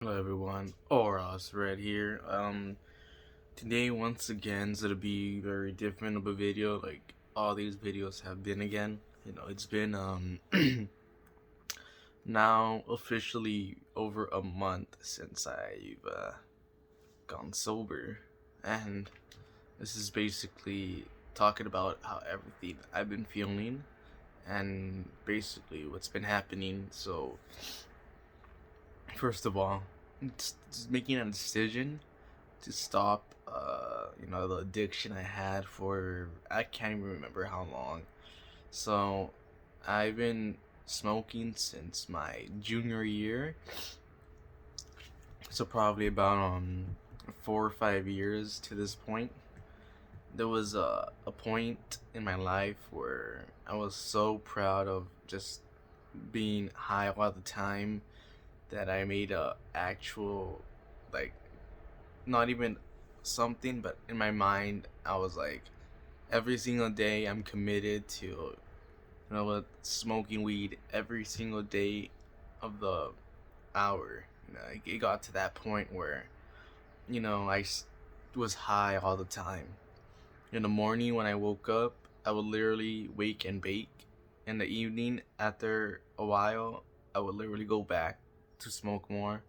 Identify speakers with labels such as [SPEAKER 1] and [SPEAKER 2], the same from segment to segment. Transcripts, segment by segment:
[SPEAKER 1] Hello everyone, Oros Red here. Today once again is gonna be very different of a video, like all these videos have been again. It's been now officially over a month since I've gone sober, and this is basically talking about how everything I've been feeling and basically what's been happening. So first of all, it's making a decision to stop the addiction I had for I can't even remember how long. So I've been smoking since my junior year. So probably about 4 or 5 years to this point. There was a point in my life where I was so proud of just being high all the time that I made a actual, like, not even something, but in my mind I was like, every single day I'm committed to smoking weed every single day of the hour. It got to that point where was high all the time. In the morning when I woke up, I would literally wake and bake. In the evening, after a while, I would literally go back to smoke more.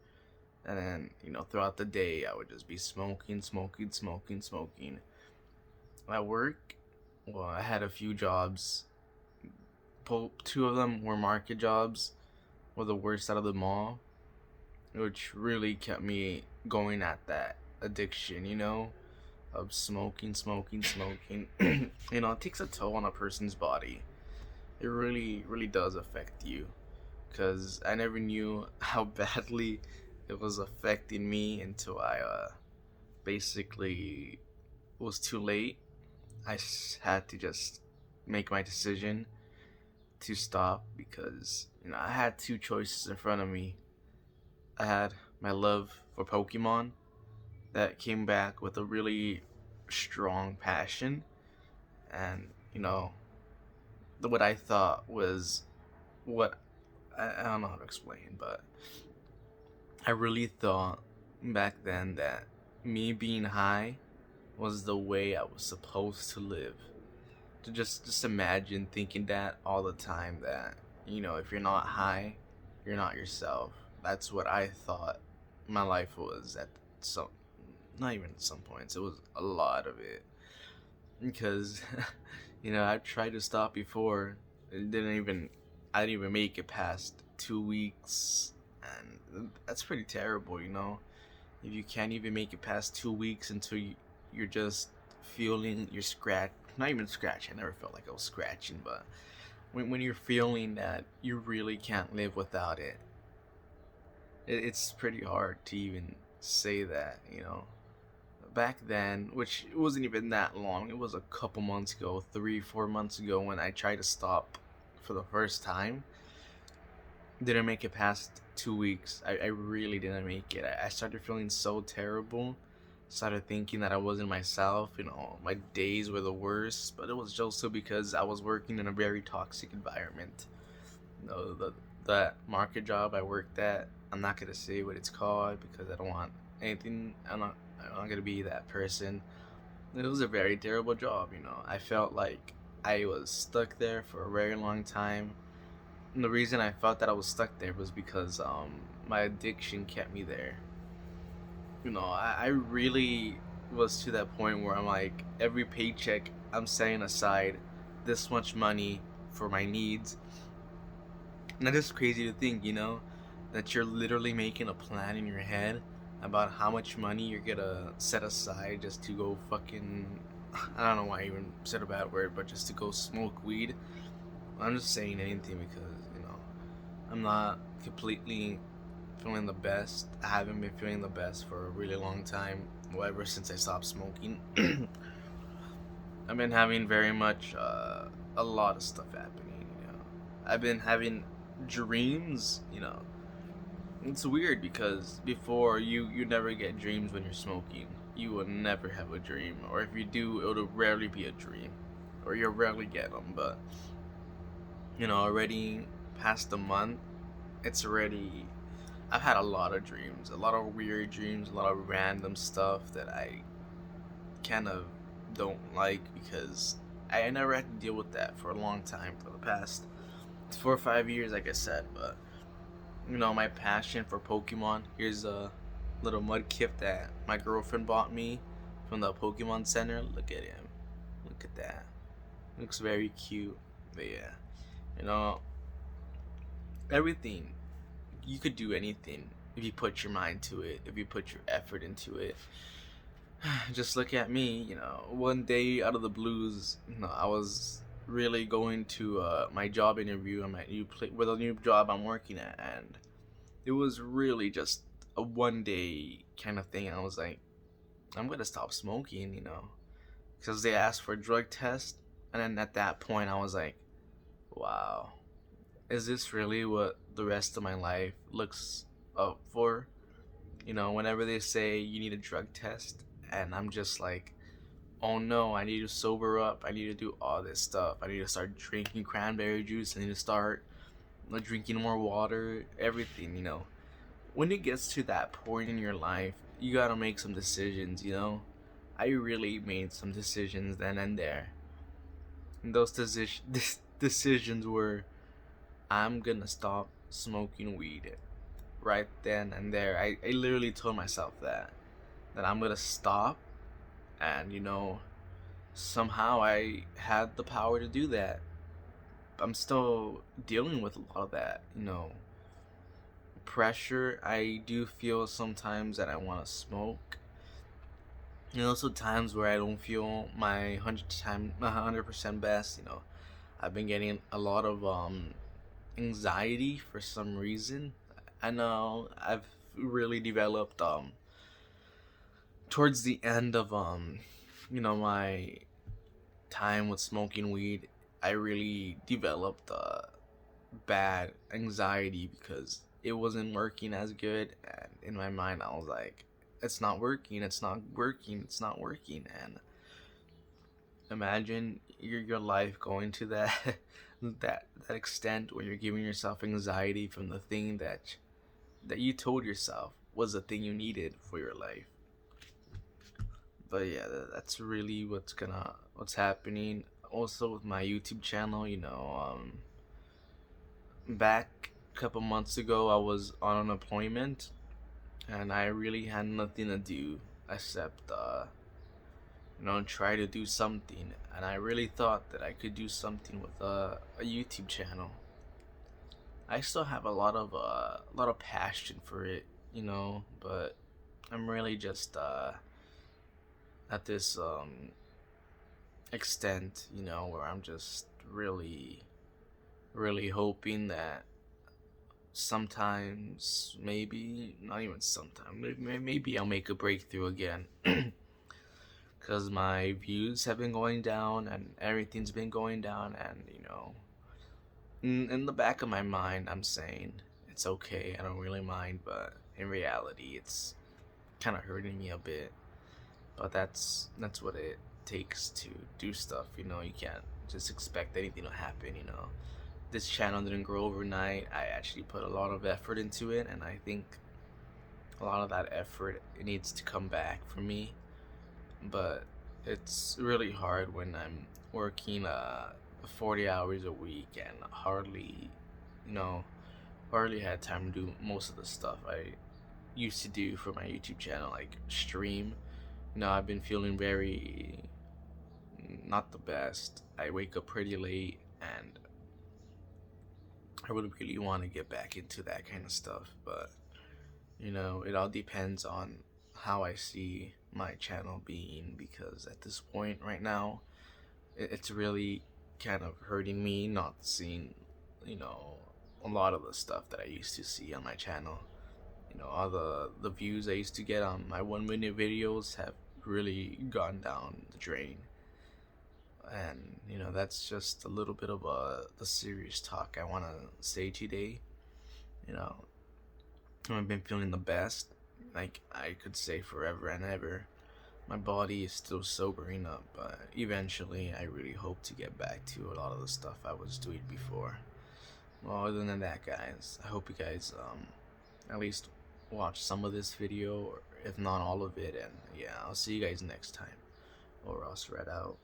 [SPEAKER 1] And then, throughout the day, I would just be smoking, smoking, smoking, smoking. At work, well, I had a few jobs. Two of them were market jobs, were the worst out of them all, which really kept me going at that addiction, of smoking, smoking, smoking. It takes a toll on a person's body. It really, really does affect you. Because I never knew how badly it was affecting me until I basically was too late. I had to just make my decision to stop because I had two choices in front of me. I had my love for Pokemon that came back with a really strong passion, and what I thought was what I don't know how to explain, but I really thought back then that me being high was the way I was supposed to live. To just imagine thinking that all the time, that if you're not high, you're not yourself. That's what I thought my life was at some, not even at some points. It was a lot of it because I've tried to stop before. It didn't even I didn't even make it past 2 weeks, and that's pretty terrible. If you can't even make it past 2 weeks until you're just feeling your scratch, not even scratch. I never felt like I was scratching, but when you're feeling that you really can't live without it, it's pretty hard to even say that. Back then, which it wasn't even that long, it was a couple months ago, 3, 4 months ago, when I tried to stop for the first time. Didn't make it past 2 weeks. I really didn't make it. I started feeling so terrible. Started thinking that I wasn't myself. My days were the worst. But it was also because I was working in a very toxic environment. That market job I worked at, I'm not gonna say what it's called because I don't want anything. I'm not gonna be that person. It was a very terrible job. I felt like I was stuck there for a very long time. And the reason I felt that I was stuck there was because my addiction kept me there. I really was to that point where I'm like, every paycheck I'm setting aside this much money for my needs. And that is crazy to think, that you're literally making a plan in your head about how much money you're gonna set aside just to go fucking, I don't know why I even said a bad word, but just to go smoke weed. I'm just saying anything because I'm not completely feeling the best. I haven't been feeling the best for a really long time. Well, ever since I stopped smoking, I've been having very much a lot of stuff happening. I've been having dreams. It's weird because before you never get dreams when you're smoking. You will never have a dream, or if you do, it'll rarely be a dream, or you'll rarely get them. But already past a month, it's already I've had a lot of dreams, a lot of weird dreams, a lot of random stuff that I kind of don't like because I never had to deal with that for a long time for the past 4 or 5 years, like I said. But my passion for Pokemon. Here's a little Mudkip that my girlfriend bought me from the Pokemon Center. Look at him. Look at that. Looks very cute. But yeah, you know, everything. You could do anything if you put your mind to it, if you put your effort into it. Just look at me, one day out of the blues, I was really going to my job interview and my with a new job I'm working at, and it was really just a one day kind of thing. I was like, I'm gonna stop smoking, because they asked for a drug test, and then at that point I was like, wow, is this really what the rest of my life looks up for? Whenever they say you need a drug test, and I'm just like, oh no, I need to sober up. I need to do all this stuff. I need to start drinking cranberry juice. I need to start drinking more water, everything. When it gets to that point in your life, you gotta make some decisions. I really made some decisions then and there. And those decisions were, I'm gonna stop smoking weed right then and there. I literally told myself that I'm gonna stop, and somehow I had the power to do that. I'm still dealing with a lot of that, pressure. I do feel sometimes that I want to smoke. Also times where I don't feel my 100% best. I've been getting a lot of anxiety for some reason. I know I've really developed towards the end of my time with smoking weed. I really developed bad anxiety because it wasn't working as good, and in my mind I was like, it's not working, it's not working, it's not working. And imagine your life going to that that extent where you're giving yourself anxiety from the thing that you told yourself was the thing you needed for your life. But yeah, that's really what's happening. Also with my YouTube channel, back a couple months ago I was on unemployment, and I really had nothing to do except try to do something. And I really thought that I could do something with a YouTube channel. I still have a lot of passion for it, but I'm really just at this extent, where I'm just really, really hoping that sometimes, maybe not even sometimes, maybe I'll make a breakthrough again. Because my views have been going down and everything's been going down, and in the back of my mind I'm saying it's okay, I don't really mind, but in reality it's kind of hurting me a bit. But that's what it takes to do stuff. You can't just expect anything to happen. This channel didn't grow overnight. I actually put a lot of effort into it, and I think a lot of that effort, it needs to come back for me. But it's really hard when I'm working 40 hours a week and you know hardly had time to do most of the stuff I used to do for my YouTube channel, like stream. I've been feeling very not the best. I wake up pretty late, and I would really want to get back into that kind of stuff. But it all depends on how I see my channel being, because at this point right now, it's really kind of hurting me not seeing, a lot of the stuff that I used to see on my channel. All the views I used to get on my 1 minute videos have really gone down the drain. And that's just a little bit of the serious talk I want to say today. you know I've been feeling the best, like I could say forever and ever. My body is still sobering up, but eventually I really hope to get back to a lot of the stuff I was doing before. Well, other than that, guys, I hope you guys at least watch some of this video, or if not all of it. And yeah, I'll see you guys next time, or else read out.